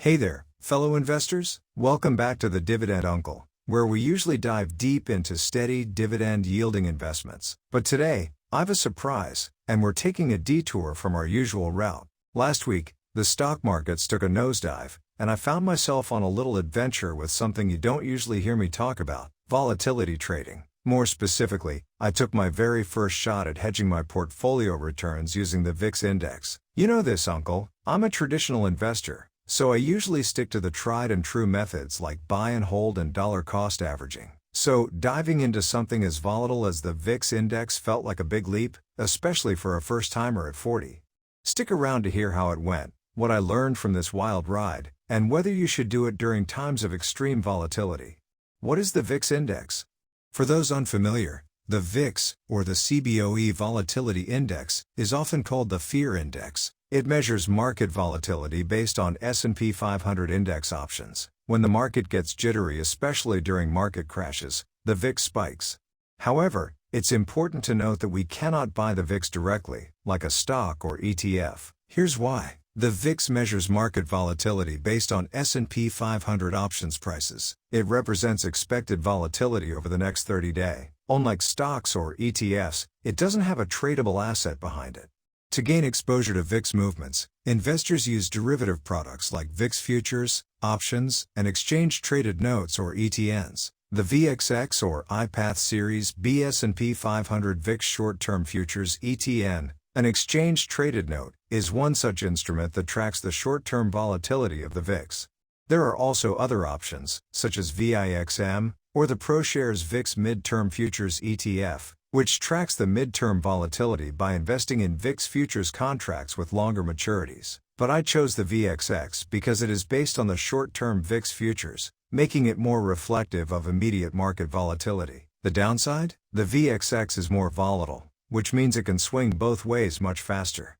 Hey there, fellow investors. Welcome back to the Dividend Uncle, where we usually dive deep into steady dividend-yielding investments. But today, I've a surprise, and we're taking a detour from our usual route. Last week, the stock markets took a nosedive, and I found myself on a little adventure with something you don't usually hear me talk about: volatility trading. More specifically, I took my very first shot at hedging my portfolio returns using the VIX Index. You know this, Uncle. I'm a traditional investor, so I usually stick to the tried and true methods like buy and hold and dollar cost averaging. So, diving into something as volatile as the VIX Index felt like a big leap, especially for a first-timer at 40. Stick around to hear how it went, what I learned from this wild ride, and whether you should do it during times of extreme volatility. What is the VIX Index? For those unfamiliar, the VIX, or the CBOE Volatility Index, is often called the Fear Index. It measures market volatility based on S&P 500 index options. When the market gets jittery, especially during market crashes, the VIX spikes. However, it's important to note that we cannot buy the VIX directly, like a stock or ETF. Here's why. The VIX measures market volatility based on S&P 500 options prices. It represents expected volatility over the next 30 days. Unlike stocks or ETFs, it doesn't have a tradable asset behind it. To gain exposure to VIX movements, investors use derivative products like VIX futures, options, and exchange-traded notes or ETNs. The VXX or iPath Series B S&P 500 VIX Short-Term Futures ETN, an exchange-traded note, is one such instrument that tracks the short-term volatility of the VIX. There are also other options, such as VIXM, or the ProShares VIX Mid-Term Futures ETF, which tracks the mid-term volatility by investing in VIX futures contracts with longer maturities. But I chose the VXX because it is based on the short-term VIX futures, making it more reflective of immediate market volatility. The downside? The VXX is more volatile, which means it can swing both ways much faster.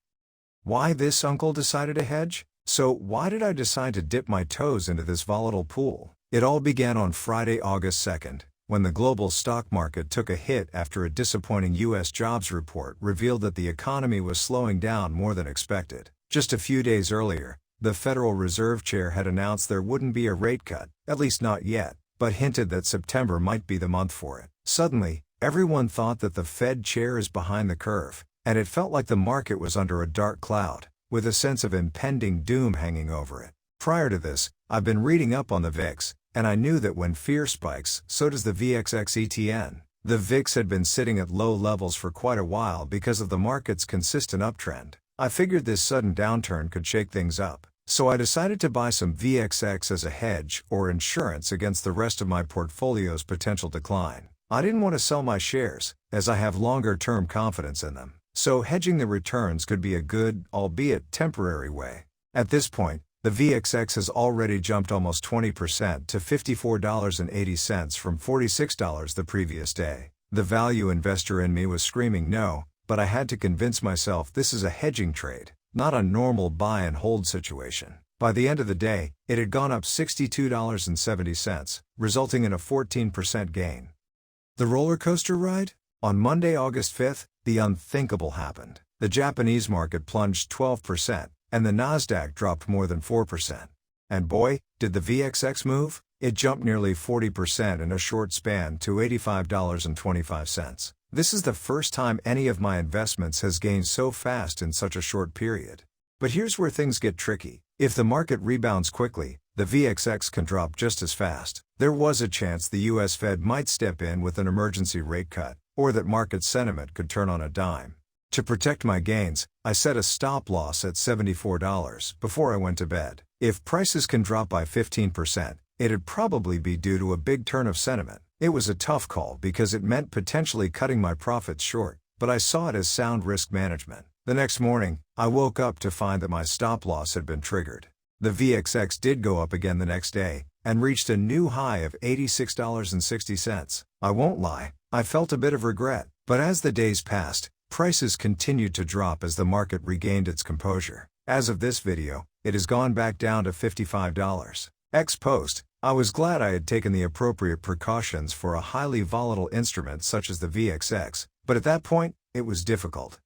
Why this uncle decided to hedge? So why did I decide to dip my toes into this volatile pool? It all began on Friday, August 2nd. When the global stock market took a hit after a disappointing U.S. jobs report revealed that the economy was slowing down more than expected. Just a few days earlier, the Federal Reserve Chair had announced there wouldn't be a rate cut, at least not yet, but hinted that September might be the month for it. Suddenly, everyone thought that the Fed chair is behind the curve, and it felt like the market was under a dark cloud, with a sense of impending doom hanging over it. Prior to this, I've been reading up on the VIX, and I knew that when fear spikes, so does the VXX ETN. The VIX had been sitting at low levels for quite a while because of the market's consistent uptrend. I figured this sudden downturn could shake things up, so I decided to buy some VXX as a hedge or insurance against the rest of my portfolio's potential decline. I didn't want to sell my shares, as I have longer-term confidence in them, so hedging the returns could be a good, albeit temporary way. At this point, the VXX has already jumped almost 20% to $54.80 from $46 the previous day. The value investor in me was screaming no, but I had to convince myself this is a hedging trade, not a normal buy and hold situation. By the end of the day, it had gone up $62.70, resulting in a 14% gain. The roller coaster ride? On Monday, August 5th, the unthinkable happened. The Japanese market plunged 12%, and the Nasdaq dropped more than 4%. And boy, did the VXX move? It jumped nearly 40% in a short span to $85.25. This is the first time any of my investments has gained so fast in such a short period. But here's where things get tricky. If the market rebounds quickly, the VXX can drop just as fast. There was a chance the US Fed might step in with an emergency rate cut, or that market sentiment could turn on a dime. To protect my gains, I set a stop loss at $74 before I went to bed. If prices can drop by 15%, it'd probably be due to a big turn of sentiment. It was a tough call because it meant potentially cutting my profits short, but I saw it as sound risk management. The next morning, I woke up to find that my stop loss had been triggered. The VXX did go up again the next day, and reached a new high of $86.60. I won't lie, I felt a bit of regret, but as the days passed, prices continued to drop as the market regained its composure. As of this video, it has gone back down to $55. Ex-post, I was glad I had taken the appropriate precautions for a highly volatile instrument such as the VXX, but at that point, it was difficult.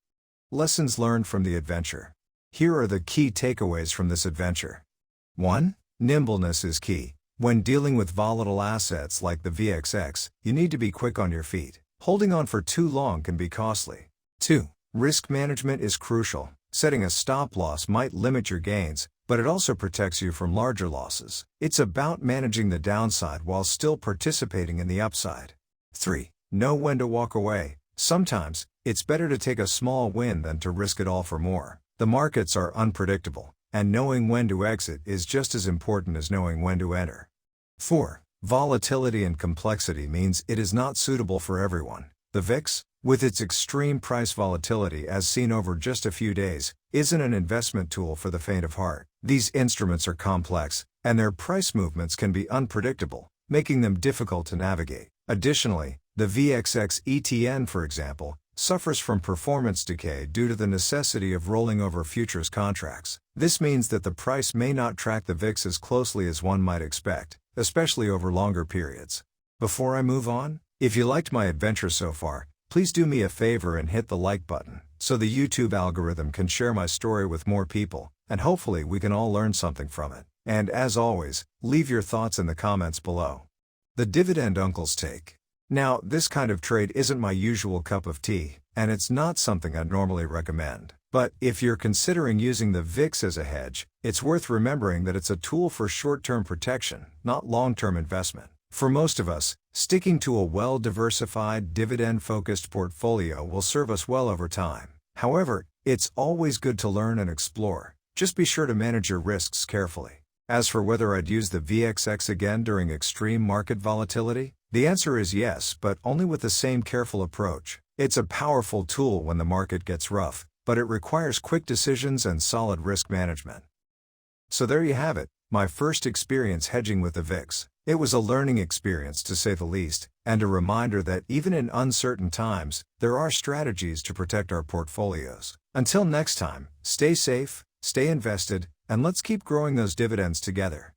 Lessons learned from the adventure. Here are the key takeaways from this adventure. 1. Nimbleness is key. When dealing with volatile assets like the VXX, you need to be quick on your feet. Holding on for too long can be costly. 2. Risk management is crucial. Setting a stop loss might limit your gains, but it also protects you from larger losses. It's about managing the downside while still participating in the upside. 3. Know when to walk away. Sometimes, it's better to take a small win than to risk it all for more. The markets are unpredictable, and knowing when to exit is just as important as knowing when to enter. 4. Volatility and complexity means it is not suitable for everyone. The VIX, with its extreme price volatility as seen over just a few days, isn't an investment tool for the faint of heart. These instruments are complex, and their price movements can be unpredictable, making them difficult to navigate. Additionally, the VXX ETN, for example, suffers from performance decay due to the necessity of rolling over futures contracts. This means that the price may not track the VIX as closely as one might expect, especially over longer periods. Before I move on, if you liked my adventure so far, please do me a favor and hit the like button, so the YouTube algorithm can share my story with more people, and hopefully we can all learn something from it. And as always, leave your thoughts in the comments below. The Dividend Uncle's take. Now, this kind of trade isn't my usual cup of tea, and it's not something I'd normally recommend. But if you're considering using the VIX as a hedge, it's worth remembering that it's a tool for short-term protection, not long-term investment. For most of us, sticking to a well-diversified, dividend-focused portfolio will serve us well over time. However, it's always good to learn and explore. Just be sure to manage your risks carefully. As for whether I'd use the VXX again during extreme market volatility, the answer is yes, but only with the same careful approach. It's a powerful tool when the market gets rough, but it requires quick decisions and solid risk management. So there you have it, my first experience hedging with the VIX. It was a learning experience to say the least, and a reminder that even in uncertain times, there are strategies to protect our portfolios. Until next time, stay safe, stay invested, and let's keep growing those dividends together.